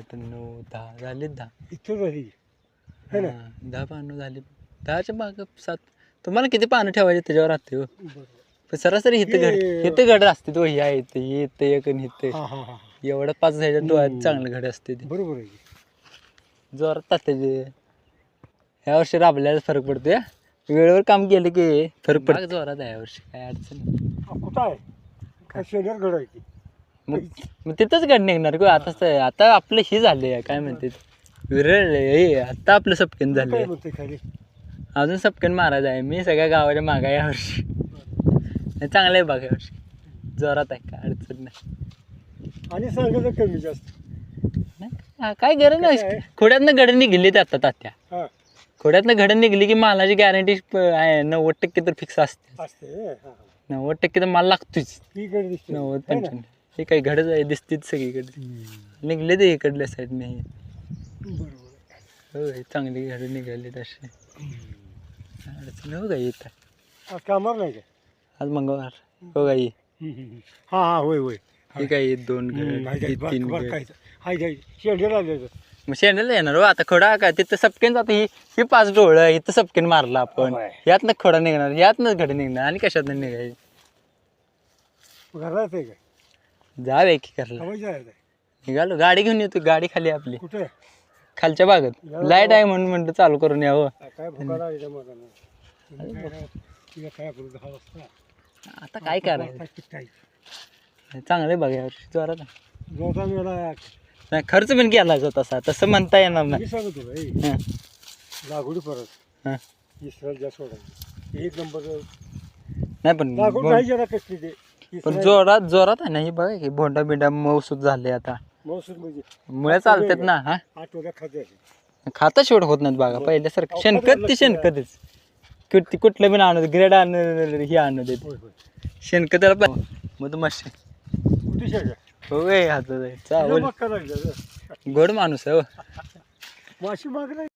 8 9 10 झाले 10. इथं झाली है ना? 10 पानं झाली. 10च्या माग 7. तुम्हाला किती पानं ठेवायचे त्याच्यावर राहते हो. बरोबर. पण सरासरी इथं घड असते तो ह्या इथं इथं एक आणि इथं हा हा हा एवढं 5 ह्याच्या डोळ्यात चांगलं घड असते ते बरोबर आहे की. जोरात तात्याचे. ह्या वर्षी राबल्याला फरक पडतो. वेळेवर काम केलं की फरक पडतो. जोरात आहे यावर्षी काय अडचण नाही. कुठं आहे काय शेजार घड आहे की. मग तिथंच घड निघणार किंवा आता आपलं हे झाले काय म्हणते विरळ आता आपलं सपकेन झाले. काय म्हणते खाली अजून सपकेन महाराज आहे. मी सगळ्या गावाच्या मागा यावर्षी चांगलं आहे बघा यावर्षी जोरात आहे काय अडचण नाही. आणि सांगायचं कमी जास्त काय गरज नाही. खोड्यातनं घड निघली ते आता तात्या. हा खोड्यातनं घड निघली की मालाची गॅरंटी आहे 90% तर फिक्स असते. असते. 90% तर माल लागतोच. ही घड दिसते 90-95 हे काही घडच आहे दिसतीच सगळीकडे निघले ते इकडल्या साईडने. बरोबर. हो चांगली घड निघाली तशी अडचण हो का येत. आज कामावर नाही का? आज मंगळवार हो गाई. हा हा होय होय. हे काय 2 घड 3 घड काय हाय जाय शेंडेला आले मग शेंड्याला येणार हो आता. खोडा काय तिथं सपकेन जातं. ही 5 डोळं इथं सपकेन मारला आपण. यातनं खोडा निघणार यातनंच घड निघणार आणि कशातनं निघायचं. घरात आहे काय? जावे की करला हवाई जायचं निघालो. गाडी घेऊन येतो. गाडी खाली आपली कुठे? खालच्या भागात लाईट आहे म्हणून म्हणलं चालू करून यावं. काय भुका लागली मला काय करू 10 वाजता. आता काय करायचं चांगलं बघा यावर्षी जोरात आहे. जोता वेळा नाही खर्च पण केला तसा तसं म्हणता येणार मी नाही. सांगतो भाई हं, लागवडी परत हं. इसरायल जास्त सोडायची 1 नंबर नाही पण लागवड नाही जरा कसली ते पण जोरात आहे ना ही बघा की भोंडा बिंडा मऊसूद झाले आता. महसूल म्हणजे मुळे चालतात ना. हा आठवड्या खाते खाता शेवट होत नाहीत बघा पहिल्यासारखं. शेणखत ती शेणखतच कुठलं बी आणू ग्रेड आणू ही आणू देते होय होय. शेणखत त्याला पण मधुमाशी कुठे शेगा होय हातात आहे. चावल मक्का लागलं गोड माणूस आहे हो. माशी मागला